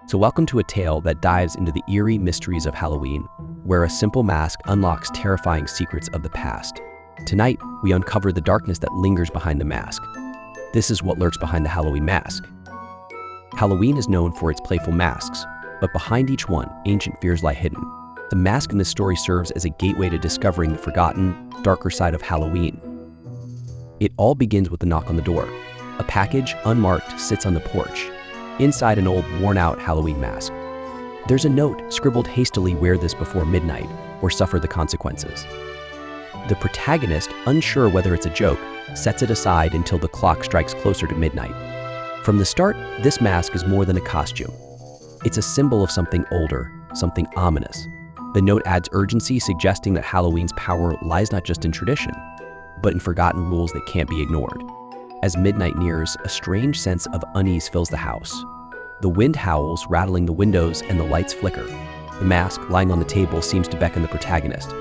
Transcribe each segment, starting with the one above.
So welcome to a tale that dives into the eerie mysteries of Halloween, where a simple mask unlocks terrifying secrets of the past. Tonight, we uncover the darkness that lingers behind the mask. This is what lurks behind the Halloween mask. Halloween is known for its playful masks, but behind each one, ancient fears lie hidden. The mask in this story serves as a gateway to discovering the forgotten, darker side of Halloween. It all begins with a knock on the door. A package, unmarked, sits on the porch. Inside an old, worn-out Halloween mask. There's a note scribbled hastily: wear this before midnight, or suffer the consequences. The protagonist, unsure whether it's a joke, sets it aside until the clock strikes closer to midnight. From the start, this mask is more than a costume. It's a symbol of something older, something ominous. The note adds urgency, suggesting that Halloween's power lies not just in tradition, but in forgotten rules that can't be ignored. As midnight nears, a strange sense of unease fills the house. The wind howls, rattling the windows, and the lights flicker. The mask, lying on the table, seems to beckon the protagonist.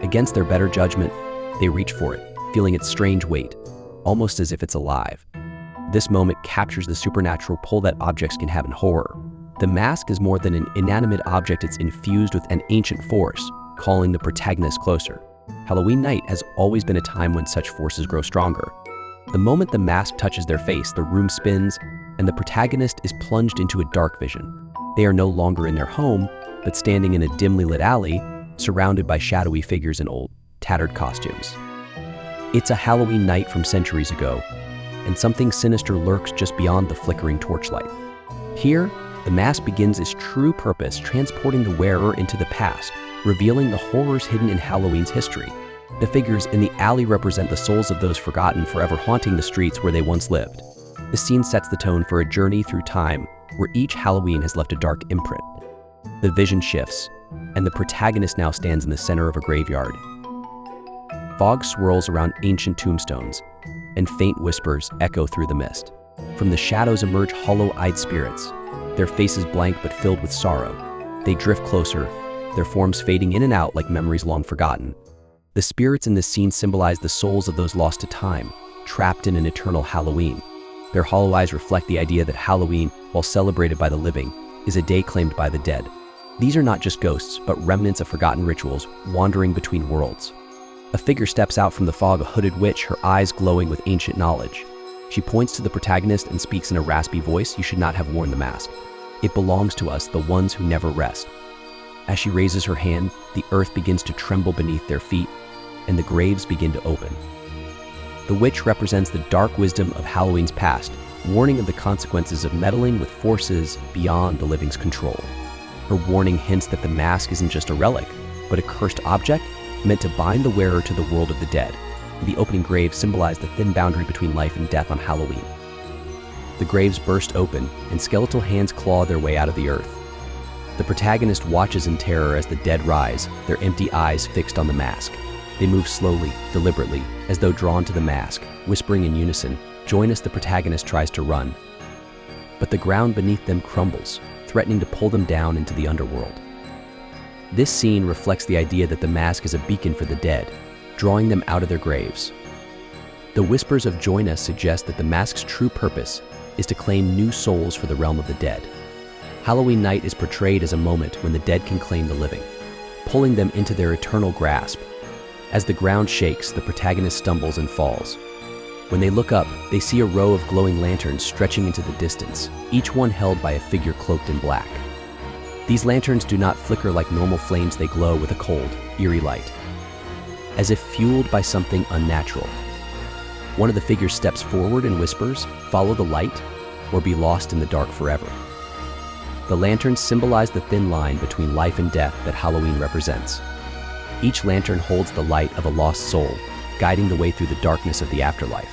Against their better judgment, they reach for it, feeling its strange weight, almost as if it's alive. This moment captures the supernatural pull that objects can have in horror. The mask is more than an inanimate object, it's infused with an ancient force, calling the protagonist closer. Halloween night has always been a time when such forces grow stronger. The moment the mask touches their face, the room spins, and the protagonist is plunged into a dark vision. They are no longer in their home, but standing in a dimly lit alley, surrounded by shadowy figures in old, tattered costumes. It's a Halloween night from centuries ago, and something sinister lurks just beyond the flickering torchlight. Here, the mask begins its true purpose, transporting the wearer into the past, revealing the horrors hidden in Halloween's history. The figures in the alley represent the souls of those forgotten, forever haunting the streets where they once lived. The scene sets the tone for a journey through time, where each Halloween has left a dark imprint. The vision shifts, and the protagonist now stands in the center of a graveyard. Fog swirls around ancient tombstones, and faint whispers echo through the mist. From the shadows emerge hollow-eyed spirits, their faces blank but filled with sorrow. They drift closer, their forms fading in and out like memories long forgotten. The spirits in this scene symbolize the souls of those lost to time, trapped in an eternal Halloween. Their hollow eyes reflect the idea that Halloween, while celebrated by the living, is a day claimed by the dead. These are not just ghosts, but remnants of forgotten rituals wandering between worlds. A figure steps out from the fog, a hooded witch, her eyes glowing with ancient knowledge. She points to the protagonist and speaks in a raspy voice: "You should not have worn the mask. It belongs to us, the ones who never rest." As she raises her hand, the earth begins to tremble beneath their feet, and the graves begin to open. The witch represents the dark wisdom of Halloween's past, warning of the consequences of meddling with forces beyond the living's control. Her warning hints that the mask isn't just a relic, but a cursed object meant to bind the wearer to the world of the dead. The opening graves symbolize the thin boundary between life and death on Halloween. The graves burst open, and skeletal hands claw their way out of the earth. The protagonist watches in terror as the dead rise, their empty eyes fixed on the mask. They move slowly, deliberately, as though drawn to the mask, whispering in unison, "Join us." The protagonist tries to run, but the ground beneath them crumbles, threatening to pull them down into the underworld. This scene reflects the idea that the mask is a beacon for the dead, drawing them out of their graves. The whispers of "join us" suggest that the mask's true purpose is to claim new souls for the realm of the dead. Halloween night is portrayed as a moment when the dead can claim the living, pulling them into their eternal grasp. As the ground shakes, the protagonist stumbles and falls. When they look up, they see a row of glowing lanterns stretching into the distance, each one held by a figure cloaked in black. These lanterns do not flicker like normal flames, they glow with a cold, eerie light, as if fueled by something unnatural. One of the figures steps forward and whispers, "Follow the light, or be lost in the dark forever." The lanterns symbolize the thin line between life and death that Halloween represents. Each lantern holds the light of a lost soul, guiding the way through the darkness of the afterlife.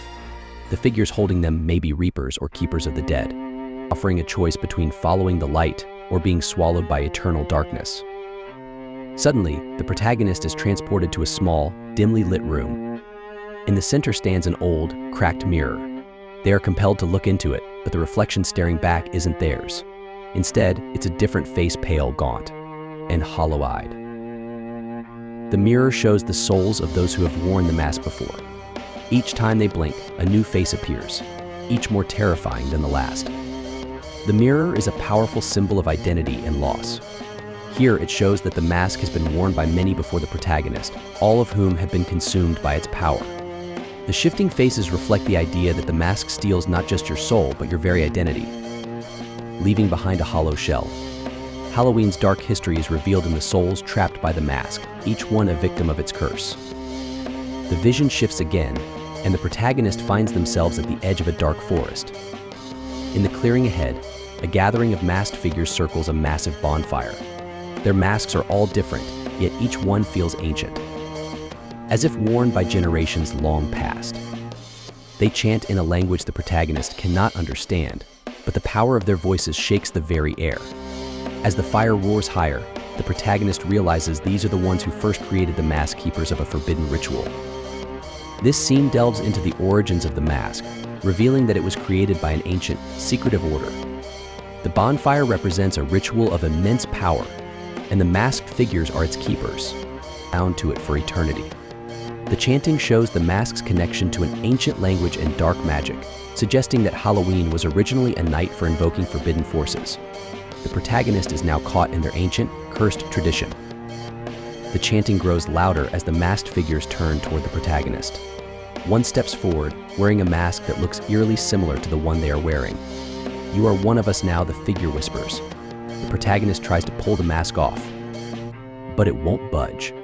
The figures holding them may be reapers or keepers of the dead, offering a choice between following the light or being swallowed by eternal darkness. Suddenly, the protagonist is transported to a small, dimly lit room. In the center stands an old, cracked mirror. They are compelled to look into it, but the reflection staring back isn't theirs. Instead, it's a different face, pale, gaunt, and hollow-eyed. The mirror shows the souls of those who have worn the mask before. Each time they blink, a new face appears, each more terrifying than the last. The mirror is a powerful symbol of identity and loss. Here, it shows that the mask has been worn by many before the protagonist, all of whom have been consumed by its power. The shifting faces reflect the idea that the mask steals not just your soul, but your very identity, leaving behind a hollow shell. Halloween's dark history is revealed in the souls trapped by the mask, each one a victim of its curse. The vision shifts again, and the protagonist finds themselves at the edge of a dark forest. In the clearing ahead, a gathering of masked figures circles a massive bonfire. Their masks are all different, yet each one feels ancient, as if worn by generations long past. They chant in a language the protagonist cannot understand, but the power of their voices shakes the very air. As the fire roars higher, the protagonist realizes these are the ones who first created the mask keepers of a forbidden ritual. This scene delves into the origins of the mask, revealing that it was created by an ancient, secretive order. The bonfire represents a ritual of immense power, and the masked figures are its keepers, bound to it for eternity. The chanting shows the mask's connection to an ancient language and dark magic, suggesting that Halloween was originally a night for invoking forbidden forces. The protagonist is now caught in their ancient, cursed tradition. The chanting grows louder as the masked figures turn toward the protagonist. One steps forward, wearing a mask that looks eerily similar to the one they are wearing. "You are one of us now," the figure whispers. The protagonist tries to pull the mask off, but it won't budge.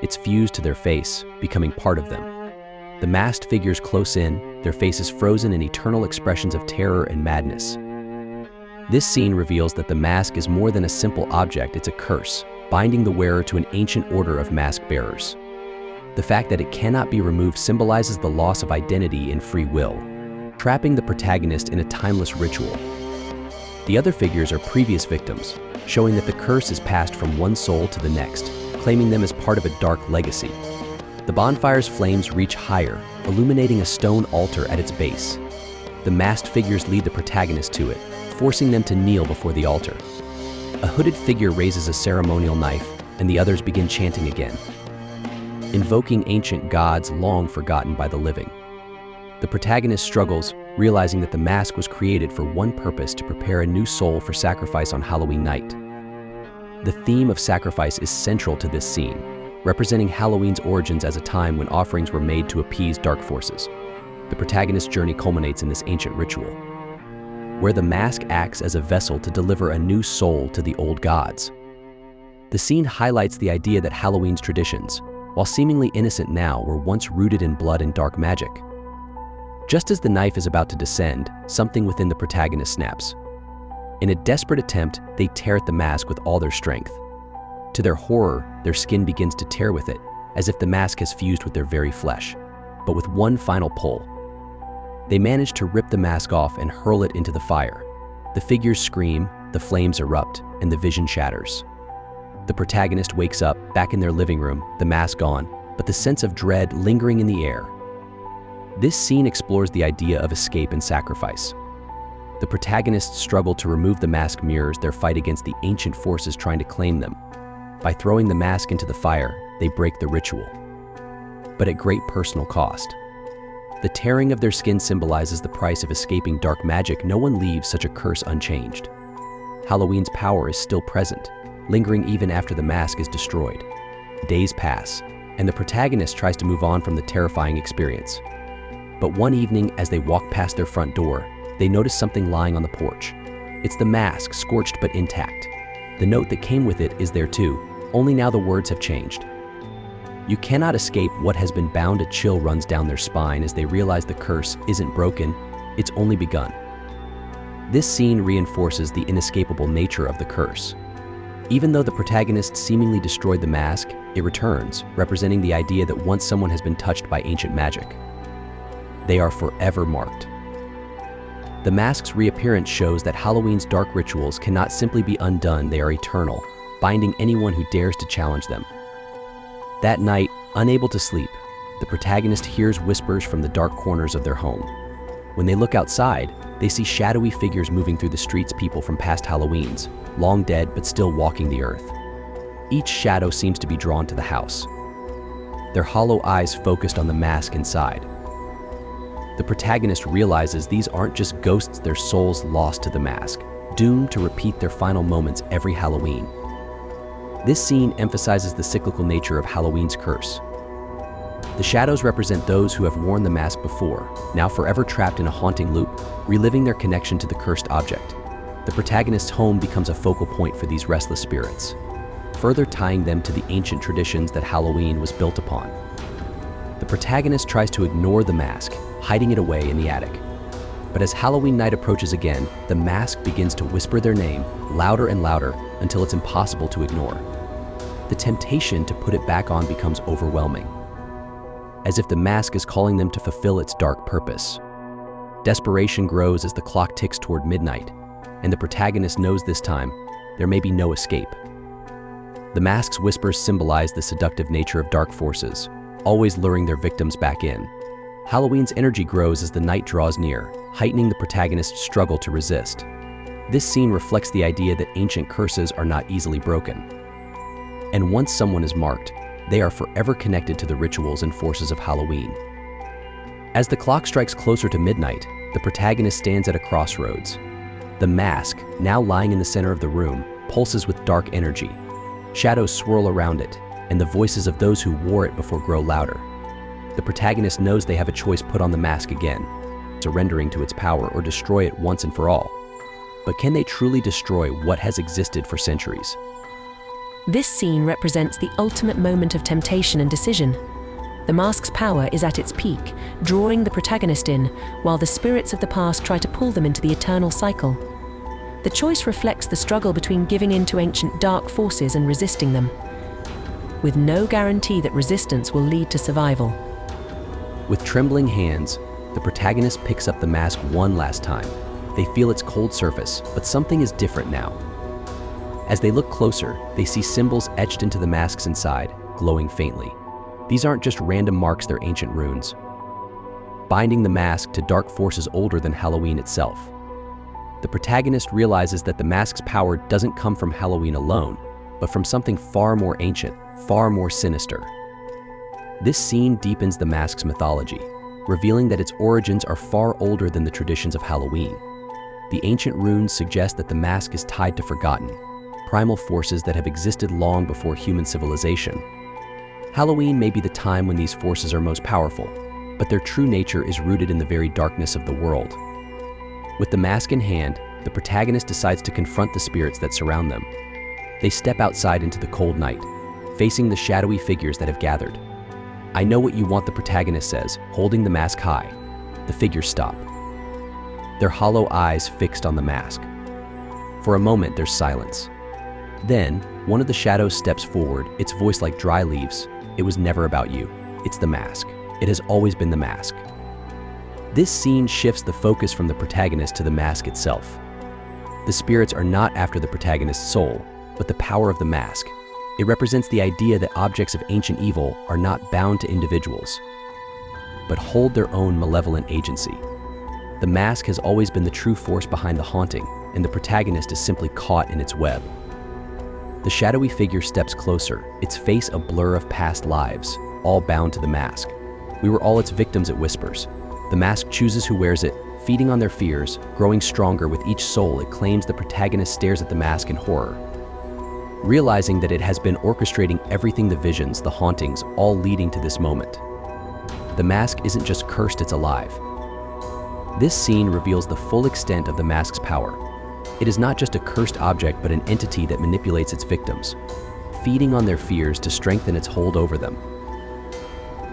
It's fused to their face, becoming part of them. The masked figures close in, their faces frozen in eternal expressions of terror and madness. This scene reveals that the mask is more than a simple object, it's a curse, binding the wearer to an ancient order of mask bearers. The fact that it cannot be removed symbolizes the loss of identity and free will, trapping the protagonist in a timeless ritual. The other figures are previous victims, showing that the curse is passed from one soul to the next, claiming them as part of a dark legacy. The bonfire's flames reach higher, illuminating a stone altar at its base. The masked figures lead the protagonist to it, forcing them to kneel before the altar. A hooded figure raises a ceremonial knife, and the others begin chanting again, invoking ancient gods long forgotten by the living. The protagonist struggles, realizing that the mask was created for one purpose: to prepare a new soul for sacrifice on Halloween night. The theme of sacrifice is central to this scene, representing Halloween's origins as a time when offerings were made to appease dark forces. The protagonist's journey culminates in this ancient ritual, where the mask acts as a vessel to deliver a new soul to the old gods. The scene highlights the idea that Halloween's traditions, while seemingly innocent now, were once rooted in blood and dark magic. Just as the knife is about to descend, something within the protagonist snaps. In a desperate attempt, they tear at the mask with all their strength. To their horror, their skin begins to tear with it, as if the mask has fused with their very flesh. But with one final pull, they manage to rip the mask off and hurl it into the fire. The figures scream, the flames erupt, and the vision shatters. The protagonist wakes up, back in their living room, the mask on, but the sense of dread lingering in the air. This scene explores the idea of escape and sacrifice. The protagonists struggle to remove the mask mirrors their fight against the ancient forces trying to claim them. By throwing the mask into the fire, they break the ritual, but at great personal cost. The tearing of their skin symbolizes the price of escaping dark magic. No one leaves such a curse unchanged. Halloween's power is still present, lingering even after the mask is destroyed. Days pass, and the protagonist tries to move on from the terrifying experience. But one evening, as they walk past their front door, they notice something lying on the porch. It's the mask, scorched but intact. The note that came with it is there too, only now the words have changed. You cannot escape what has been bound. A chill runs down their spine as they realize the curse isn't broken, it's only begun. This scene reinforces the inescapable nature of the curse. Even though the protagonist seemingly destroyed the mask, it returns, representing the idea that once someone has been touched by ancient magic, they are forever marked. The mask's reappearance shows that Halloween's dark rituals cannot simply be undone, they are eternal, binding anyone who dares to challenge them. That night, unable to sleep, the protagonist hears whispers from the dark corners of their home. When they look outside, they see shadowy figures moving through the streets, people from past Halloweens, long dead but still walking the earth. Each shadow seems to be drawn to the house, their hollow eyes focused on the mask inside. The protagonist realizes these aren't just ghosts, they're souls lost to the mask, doomed to repeat their final moments every Halloween. This scene emphasizes the cyclical nature of Halloween's curse. The shadows represent those who have worn the mask before, now forever trapped in a haunting loop, reliving their connection to the cursed object. The protagonist's home becomes a focal point for these restless spirits, further tying them to the ancient traditions that Halloween was built upon. The protagonist tries to ignore the mask, hiding it away in the attic. But as Halloween night approaches again, the mask begins to whisper their name louder and louder until it's impossible to ignore. The temptation to put it back on becomes overwhelming, as if the mask is calling them to fulfill its dark purpose. Desperation grows as the clock ticks toward midnight, and the protagonist knows this time there may be no escape. The mask's whispers symbolize the seductive nature of dark forces, always luring their victims back in. Halloween's energy grows as the night draws near, heightening the protagonist's struggle to resist. This scene reflects the idea that ancient curses are not easily broken. And once someone is marked, they are forever connected to the rituals and forces of Halloween. As the clock strikes closer to midnight, the protagonist stands at a crossroads. The mask, now lying in the center of the room, pulses with dark energy. Shadows swirl around it, and the voices of those who wore it before grow louder. The protagonist knows they have a choice: put on the mask again, surrendering to its power, or destroy it once and for all. But can they truly destroy what has existed for centuries? This scene represents the ultimate moment of temptation and decision. The mask's power is at its peak, drawing the protagonist in, while the spirits of the past try to pull them into the eternal cycle. The choice reflects the struggle between giving in to ancient dark forces and resisting them, with no guarantee that resistance will lead to survival. With trembling hands, the protagonist picks up the mask one last time. They feel its cold surface, but something is different now. As they look closer, they see symbols etched into the mask's inside, glowing faintly. These aren't just random marks, they're ancient runes, binding the mask to dark forces older than Halloween itself. The protagonist realizes that the mask's power doesn't come from Halloween alone, but from something far more ancient, far more sinister. This scene deepens the mask's mythology, revealing that its origins are far older than the traditions of Halloween. The ancient runes suggest that the mask is tied to forgotten, primal forces that have existed long before human civilization. Halloween may be the time when these forces are most powerful, but their true nature is rooted in the very darkness of the world. With the mask in hand, the protagonist decides to confront the spirits that surround them. They step outside into the cold night, facing the shadowy figures that have gathered. "I know what you want," the protagonist says, holding the mask high. The figures stop, their hollow eyes fixed on the mask. For a moment, there's silence. Then, one of the shadows steps forward, its voice like dry leaves. "It was never about you. It's the mask. It has always been the mask." This scene shifts the focus from the protagonist to the mask itself. The spirits are not after the protagonist's soul, but the power of the mask. It represents the idea that objects of ancient evil are not bound to individuals, but hold their own malevolent agency. The mask has always been the true force behind the haunting, and the protagonist is simply caught in its web. The shadowy figure steps closer, its face a blur of past lives, all bound to the mask. "We were all its victims," it whispers. The mask chooses who wears it, feeding on their fears, growing stronger with each soul it claims. The protagonist stares at the mask in horror, realizing that it has been orchestrating everything: the visions, the hauntings, all leading to this moment. The mask isn't just cursed, it's alive. This scene reveals the full extent of the mask's power. It is not just a cursed object, but an entity that manipulates its victims, feeding on their fears to strengthen its hold over them.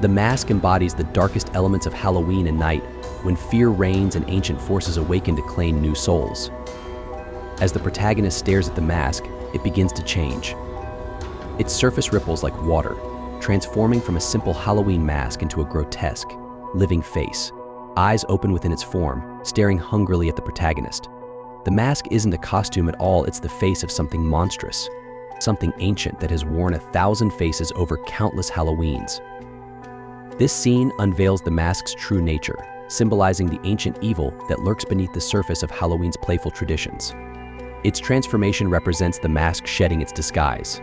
The mask embodies the darkest elements of Halloween and night, when fear reigns and ancient forces awaken to claim new souls. As the protagonist stares at the mask, it begins to change. Its surface ripples like water, transforming from a simple Halloween mask into a grotesque, living face, eyes open within its form, staring hungrily at the protagonist. The mask isn't a costume at all, it's the face of something monstrous, something ancient that has worn 1,000 faces over countless Halloweens. This scene unveils the mask's true nature, symbolizing the ancient evil that lurks beneath the surface of Halloween's playful traditions. Its transformation represents the mask shedding its disguise,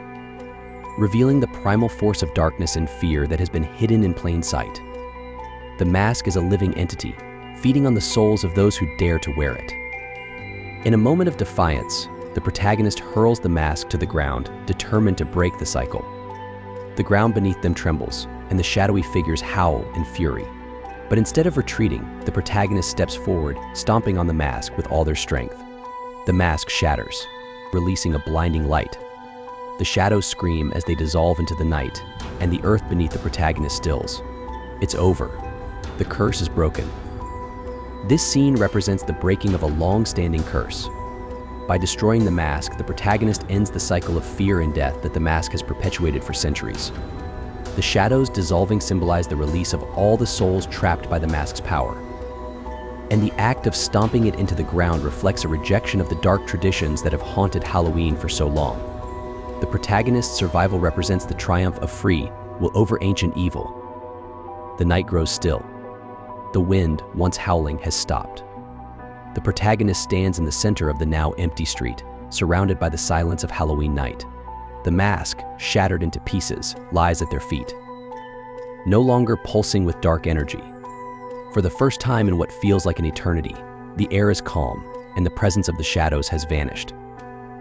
revealing the primal force of darkness and fear that has been hidden in plain sight. The mask is a living entity, feeding on the souls of those who dare to wear it. In a moment of defiance, the protagonist hurls the mask to the ground, determined to break the cycle. The ground beneath them trembles, and the shadowy figures howl in fury. But instead of retreating, the protagonist steps forward, stomping on the mask with all their strength. The mask shatters, releasing a blinding light. The shadows scream as they dissolve into the night, and the earth beneath the protagonist stills. It's over. The curse is broken. This scene represents the breaking of a long-standing curse. By destroying the mask, the protagonist ends the cycle of fear and death that the mask has perpetuated for centuries. The shadows dissolving symbolize the release of all the souls trapped by the mask's power. And the act of stomping it into the ground reflects a rejection of the dark traditions that have haunted Halloween for so long. The protagonist's survival represents the triumph of free will over ancient evil. The night grows still. The wind, once howling, has stopped. The protagonist stands in the center of the now empty street, surrounded by the silence of Halloween night. The mask, shattered into pieces, lies at their feet, no longer pulsing with dark energy. For the first time in what feels like an eternity, the air is calm, and the presence of the shadows has vanished.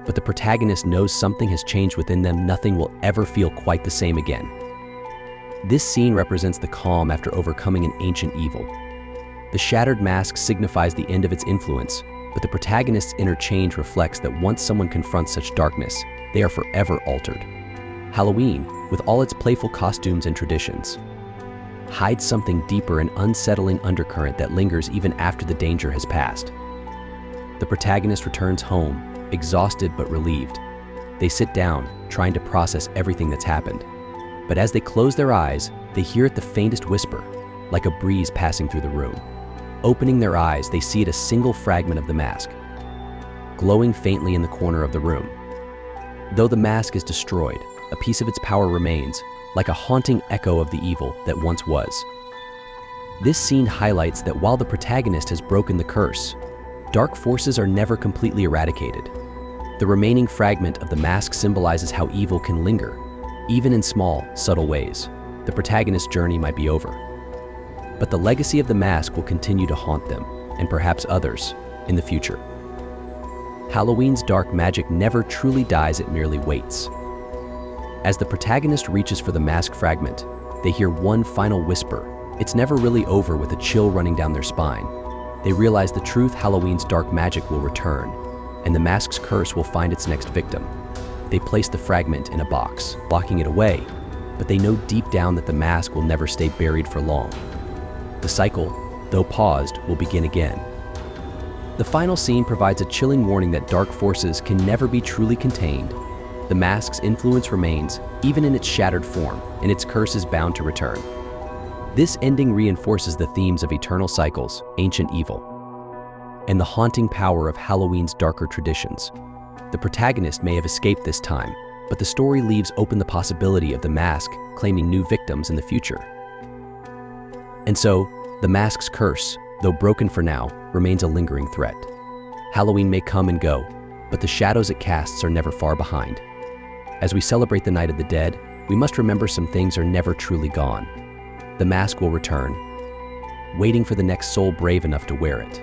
But the protagonist knows something has changed within them. Nothing will ever feel quite the same again. This scene represents the calm after overcoming an ancient evil. The shattered mask signifies the end of its influence, but the protagonist's inner change reflects that once someone confronts such darkness, they are forever altered. Halloween, with all its playful costumes and traditions, hides something deeper, an unsettling undercurrent that lingers even after the danger has passed. The protagonist returns home, exhausted but relieved. They sit down, trying to process everything that's happened. But as they close their eyes, they hear the faintest whisper, like a breeze passing through the room. Opening their eyes, they see it a single fragment of the mask, glowing faintly in the corner of the room. Though the mask is destroyed, a piece of its power remains, like a haunting echo of the evil that once was. This scene highlights that while the protagonist has broken the curse, dark forces are never completely eradicated. The remaining fragment of the mask symbolizes how evil can linger, even in small, subtle ways. The protagonist's journey might be over, but the legacy of the mask will continue to haunt them, and perhaps others, in the future. Halloween's dark magic never truly dies, it merely waits. As the protagonist reaches for the mask fragment, they hear one final whisper. It's never really over, with a chill running down their spine. They realize the truth: Halloween's dark magic will return, and the mask's curse will find its next victim. They place the fragment in a box, locking it away, but they know deep down that the mask will never stay buried for long. The cycle, though paused, will begin again. The final scene provides a chilling warning that dark forces can never be truly contained. The mask's influence remains, even in its shattered form, and its curse is bound to return. This ending reinforces the themes of eternal cycles, ancient evil, and the haunting power of Halloween's darker traditions. The protagonist may have escaped this time, but the story leaves open the possibility of the mask claiming new victims in the future. And so, the mask's curse, though broken for now, remains a lingering threat. Halloween may come and go, but the shadows it casts are never far behind. As we celebrate the Night of the Dead, we must remember some things are never truly gone. The mask will return, waiting for the next soul brave enough to wear it.